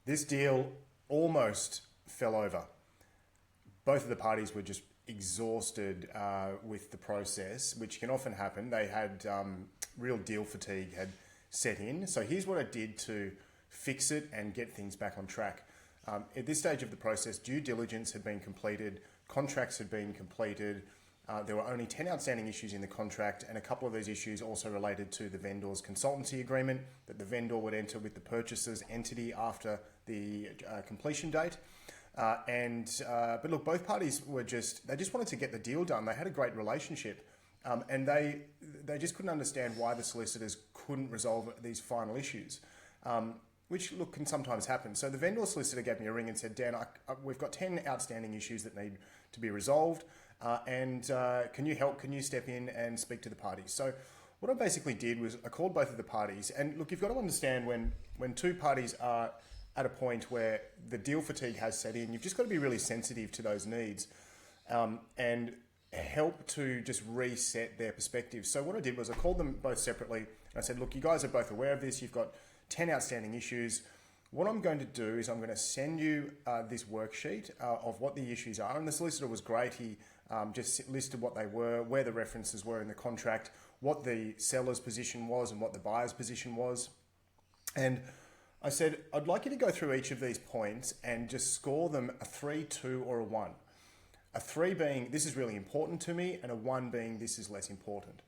This deal almost fell over. Both of the parties were just exhausted with the process, which can often happen. They had real deal fatigue had set in. So here's what I did to fix it and get things back on track. At this stage of the process, due diligence had been completed, contracts had been completed. There were only 10 outstanding issues in the contract, and a couple of those issues also related to the vendor's consultancy agreement that the vendor would enter with the purchaser's entity after the completion date. But look, both parties were they just wanted to get the deal done. They had a great relationship, and they just couldn't understand why the solicitors couldn't resolve these final issues, which look can sometimes happen. So the vendor solicitor gave me a ring and said, Dan, we've got 10 outstanding issues that need to be resolved, and can you help? Can you step in and speak to the parties? So what I basically did was I called both of the parties, and look, you've got to understand when two parties are at a point where the deal fatigue has set in, you've just got to be really sensitive to those needs and help to just reset their perspective. So what I did was I called them both separately and I said, look, you guys are both aware of this. You've got 10 outstanding issues. What I'm going to do is I'm going to send you this worksheet of what the issues are. And the solicitor was great. He just listed what they were, where the references were in the contract, what the seller's position was and what the buyer's position was. And I said, I'd like you to go through each of these points and just score them a 3, 2, or a 1. A 3 being, this is really important to me, and a 1 being, this is less important.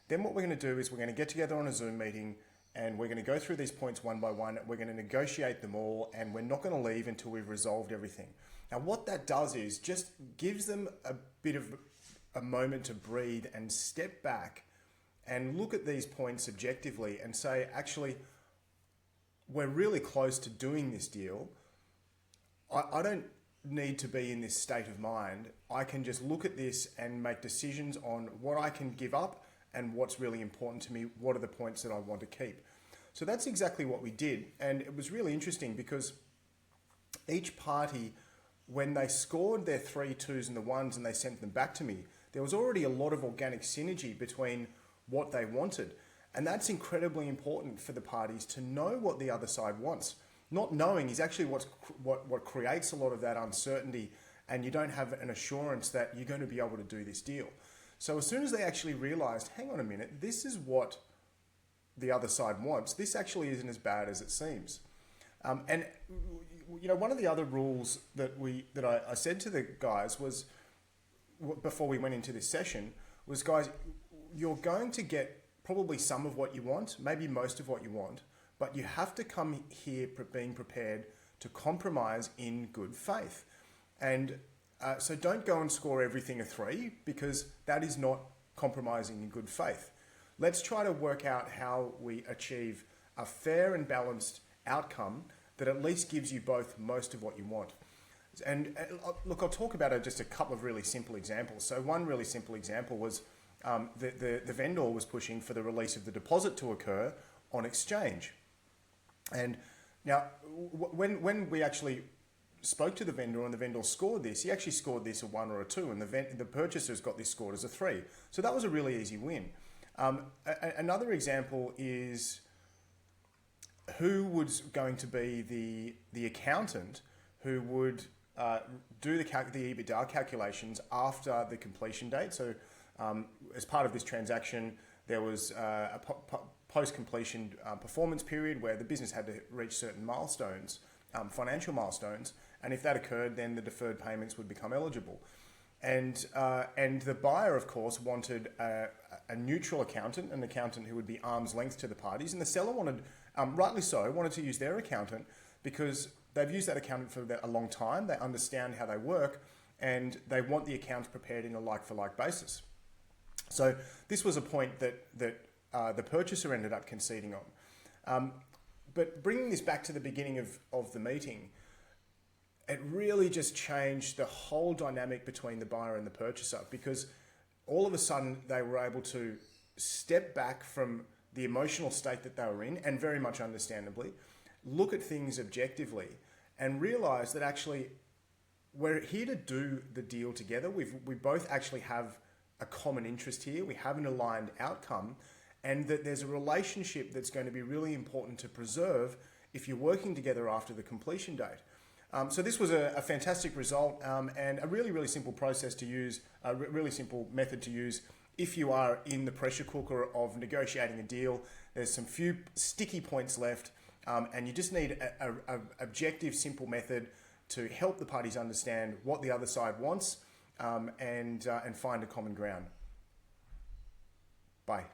Then what we're going to do is we're going to get together on a Zoom meeting and we're going to go through these points one by one. We're going to negotiate them all, and we're not going to leave until we've resolved everything. Now, what that does is just gives them a bit of a moment to breathe and step back and look at these points objectively and say, actually, we're really close to doing this deal. I don't need to be in this state of mind. I can just look at this and make decisions on what I can give up and what's really important to me. What are the points that I want to keep? So that's exactly what we did. And it was really interesting because each party, when they scored their 3 2s and the 1s and they sent them back to me, there was already a lot of organic synergy between what they wanted. And that's incredibly important for the parties to know what the other side wants. Not knowing is actually what creates a lot of that uncertainty, and you don't have an assurance that you're going to be able to do this deal. So as soon as they actually realized, hang on a minute, this is what the other side wants, this actually isn't as bad as it seems. And you know, one of the other rules that I said to the guys was, before we went into this session, was, guys, you're going to get probably some of what you want, maybe most of what you want, but you have to come here being prepared to compromise in good faith. And so don't go and score everything a 3, because that is not compromising in good faith. Let's try to work out how we achieve a fair and balanced outcome that at least gives you both most of what you want. And look, I'll talk about just a couple of really simple examples. So one really simple example was the vendor was pushing for the release of the deposit to occur on exchange. And now, when we actually spoke to the vendor and the vendor scored this, he actually scored this a 1 or a 2, and the purchaser's got this scored as a 3. So that was a really easy win. Another example is who was going to be the accountant who would do the EBITDA calculations after the completion date. So as part of this transaction, there was a post-completion performance period where the business had to reach certain milestones, financial milestones, and if that occurred, then the deferred payments would become eligible. And the buyer, of course, wanted a neutral accountant, an accountant who would be arm's length to the parties, and the seller wanted, rightly so, wanted to use their accountant because they've used that accountant for a long time, they understand how they work, and they want the accounts prepared in a like-for-like basis. So this was a point that the purchaser ended up conceding on. But bringing this back to the beginning of the meeting, it really just changed the whole dynamic between the buyer and the purchaser, because all of a sudden they were able to step back from the emotional state that they were in, and very much understandably, look at things objectively and realize that actually we're here to do the deal together. We both actually have a common interest here. We have an aligned outcome, and that there's a relationship that's going to be really important to preserve if you're working together after the completion date. So this was a fantastic result and a really, really simple process to use, a really simple method to use if you are in the pressure cooker of negotiating a deal. There's some few sticky points left and you just need an objective, simple method to help the parties understand what the other side wants and find a common ground. Bye.